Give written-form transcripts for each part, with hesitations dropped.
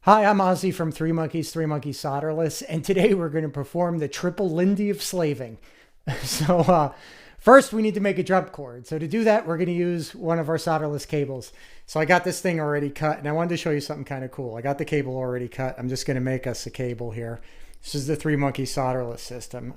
Hi, I'm Ozzy from Three Monkeys Solderless, and today we're going to perform the triple Lindy of slaving. First we need to make a jump cord. So to do that, we're going to use one of our solderless cables. So I got this thing already cut, and I wanted to show you something kind of cool. I got the cable already cut. I'm just going to make us a cable here. This is the Three Monkeys solderless system.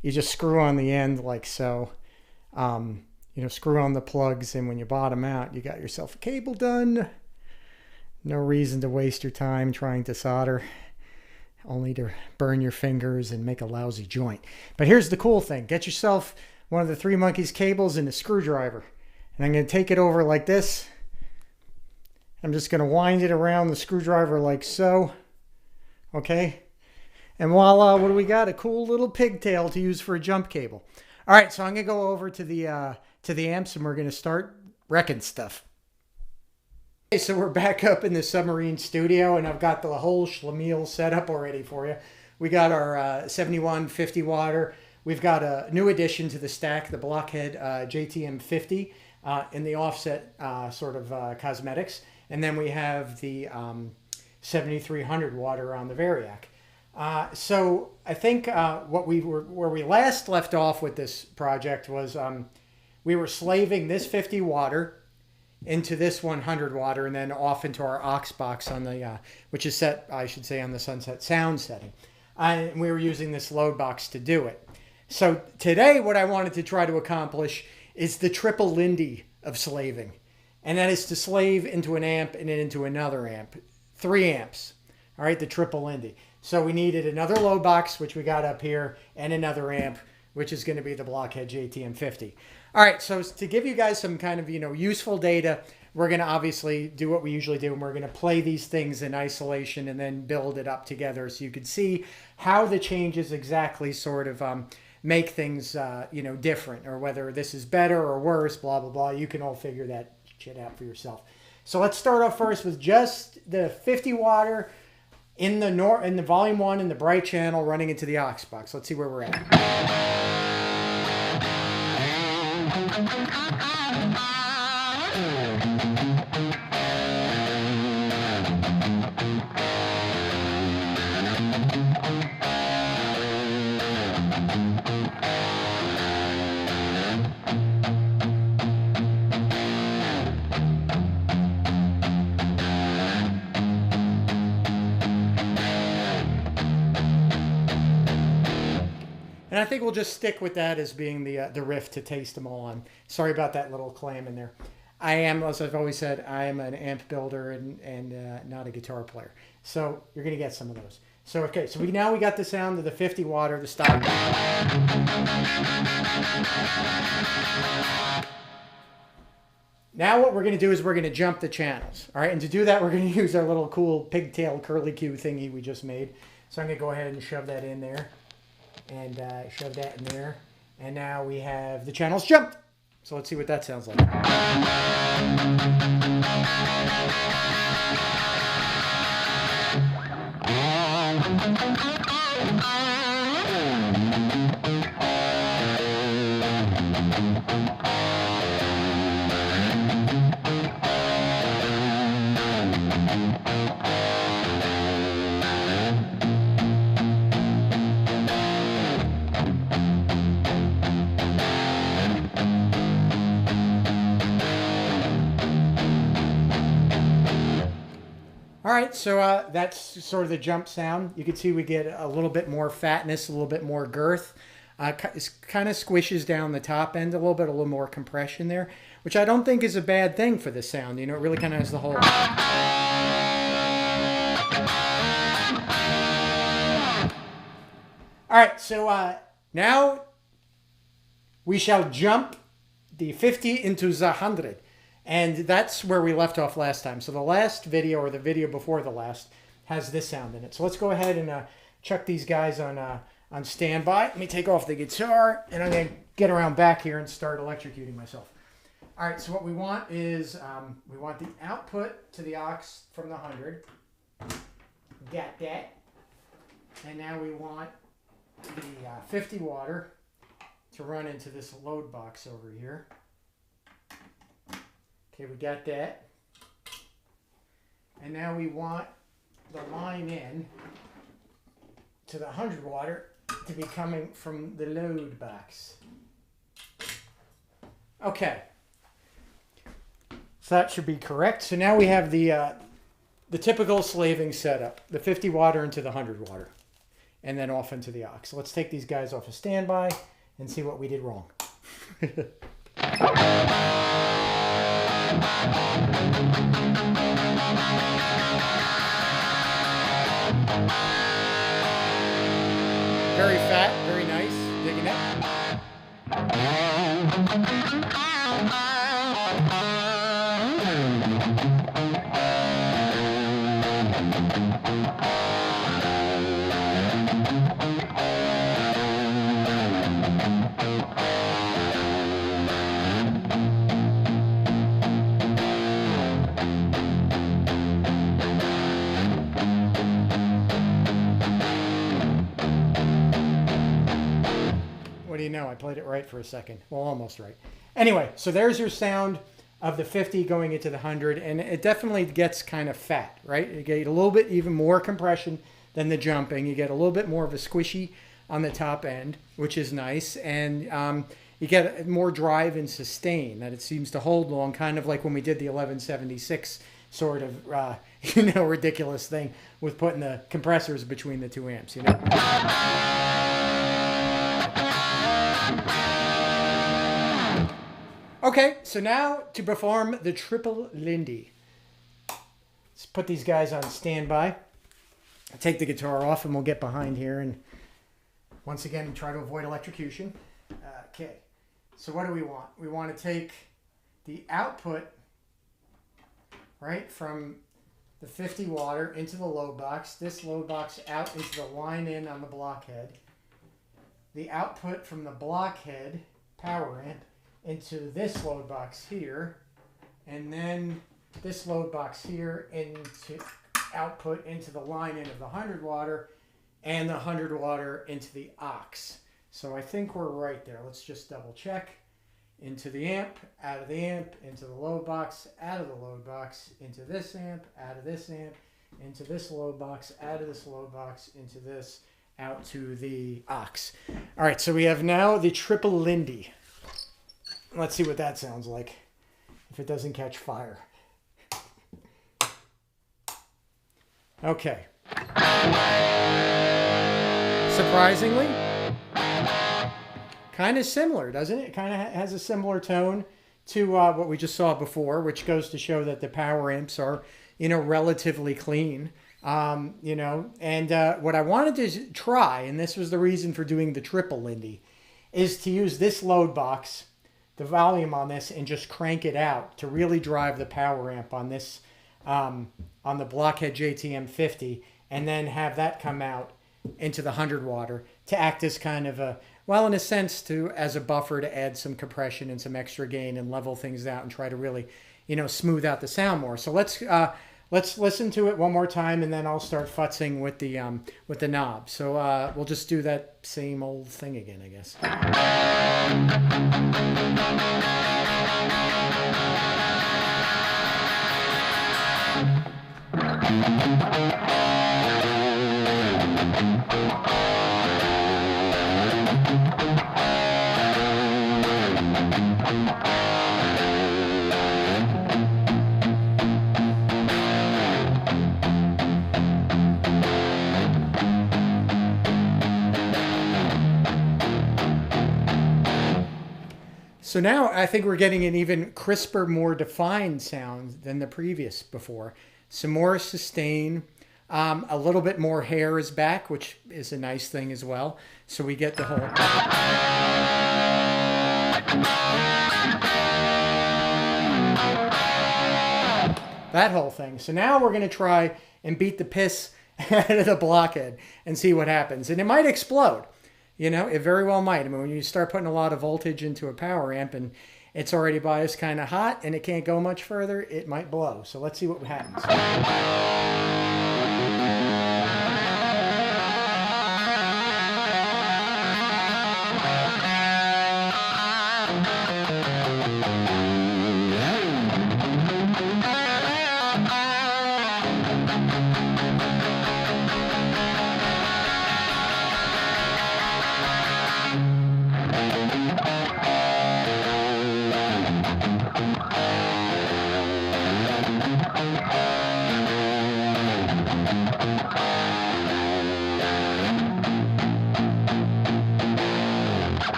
You just screw on the end like so. Screw on the plugs, and when you bottom out, you got yourself a cable done. No reason to waste your time trying to solder, only to burn your fingers and make a lousy joint. But here's the cool thing. Get yourself one of the Three Monkeys cables and a screwdriver. And I'm going to take it over like this. I'm just going to wind it around the screwdriver like so. Okay? And voila, what do we got? A cool little pigtail to use for a jump cable. All right, so I'm going to go over to the amps and we're going to start wrecking stuff. Okay, so we're back up in the submarine studio, and I've got the whole schlemiel set up already for you. We got our 71 50 watter. We've got a new addition to the stack, the Blockhead JTM 50 in the offset cosmetics. And then we have the 7300 water on the Variac. So I think where we last left off with this project was we were slaving this 50 water into this 100 water and then off into our OxBox on the which is set, I should say, on the Sunset Sound setting. And we were using this load box to do it. So today what I wanted to try to accomplish is the triple Lindy of slaving. And that is to slave into an amp and then into another amp. 3 amps. All right, the triple Lindy. So we needed another load box, which we got up here, and another amp, which is going to be the Blockhead JTM 50. All right, so to give you guys some kind of, useful data, we're going to obviously do what we usually do, and we're going to play these things in isolation and then build it up together so you can see how the changes exactly sort of make things, different, or whether this is better or worse, blah, blah, blah. You can all figure that shit out for yourself. So let's start off first with just the 50 watter in the volume 1 in the bright channel running into the OxBox. Let's see where we're at. And I think we'll just stick with that as being the riff to taste them all on. Sorry about that little clam in there. I am, as I've always said, I am an amp builder and not a guitar player. So you're going to get some of those. So, okay, so now we got the sound of the 50 watter, the stop. Now what we're going to do is we're going to jump the channels. All right, and to do that, we're going to use our little cool pigtail curly Q thingy we just made. So I'm going to go ahead and shove that in there. And shove that in there. And now we have the channels jumped. So let's see what that sounds like. All right, so that's sort of the jump sound. You can see we get a little bit more fatness, a little bit more girth. It kind of squishes down the top end a little more compression there, which I don't think is a bad thing for the sound. It really kind of has the whole... All right, so now we shall jump the 50 into the 100. And that's where we left off last time. So the last video, or the video before the last, has this sound in it. So let's go ahead and chuck these guys on standby. Let me take off the guitar, and I'm going to get around back here and start electrocuting myself. All right, so what we want is, we want the output to the aux from the 100. Got that. And now we want the 50 water to run into this load box over here. Okay, we got that. And now we want the line in to the 100 water to be coming from the load box. Okay. So that should be correct. So now we have the typical slaving setup, the 50 water into the 100 water, and then off into the aux. So let's take these guys off of standby and see what we did wrong. Very fat, very nice, digging it. What do you know? I played it right for a second. Well, almost right. Anyway, so there's your sound of the 50 going into the 100, and it definitely gets kind of fat, right? You get a little bit even more compression than the jumping. You get a little bit more of a squishy on the top end, which is nice, and you get more drive and sustain that it seems to hold long, kind of like when we did the 1176 sort of, ridiculous thing with putting the compressors between the two amps, you know? Okay, so now to perform the triple Lindy. Let's put these guys on standby. Take the guitar off and we'll get behind here and once again try to avoid electrocution. Okay, so what do we want? We want to take the output right from the 50 water into the load box, this load box out into the line in on the Blockhead, the output from the Blockhead power amp into this load box here, and then this load box here into output into the line in of the 100 water and the 100 water into the aux. So I think we're right there. Let's just double check. Into the amp, out of the amp, into the load box, out of the load box, into this amp, out of this amp, into this load box, out of this load box, into this, out to the aux. All right, so we have now the triple Lindy. Let's see what that sounds like if it doesn't catch fire. Okay. Surprisingly, kind of similar, doesn't it? It kind of has a similar tone to what we just saw before, which goes to show that the power amps are, relatively clean. And what I wanted to try, and this was the reason for doing the triple Lindy, is to use this load box, the volume on this, and just crank it out to really drive the power amp on this, on the Blockhead JTM 50, and then have that come out into the 100 water to act as kind of a, well, in a sense, as a buffer to add some compression and some extra gain and level things out and try to really, smooth out the sound more. So let's listen to it one more time, and then I'll start futzing with the knob. So we'll just do that same old thing again, I guess. So now I think we're getting an even crisper, more defined sound than the previous before. Some more sustain, a little bit more hair is back, which is a nice thing as well. So we get the whole... that whole thing. So now we're going to try and beat the piss out of the Blockhead and see what happens. And it might explode. It very well might. I mean, when you start putting a lot of voltage into a power amp and it's already biased kind of hot and it can't go much further, it might blow. So let's see what happens.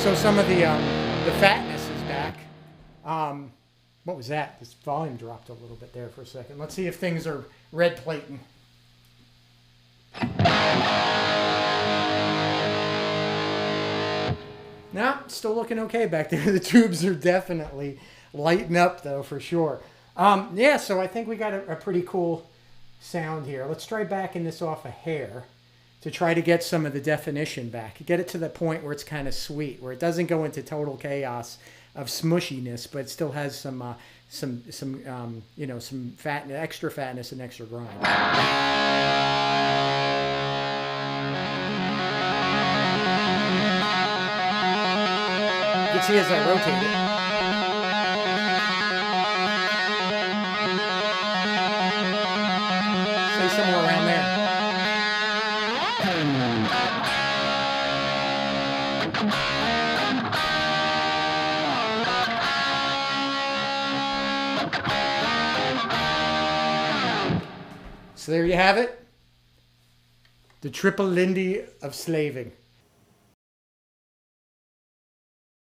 So some of the fatness is back. What was that? This volume dropped a little bit there for a second. Let's see if things are red plating. No, still looking okay back there. The tubes are definitely lighting up though, for sure. Yeah, so I think we got a pretty cool sound here. Let's try backing this off a hair to try to get some of the definition back. Get it to the point where it's kind of sweet, where it doesn't go into total chaos of smushiness, but it still has some you know, some fat, extra fatness and extra grind. You can see as I rotate it. Say somewhere around there. So there you have it. The triple Lindy of slaving.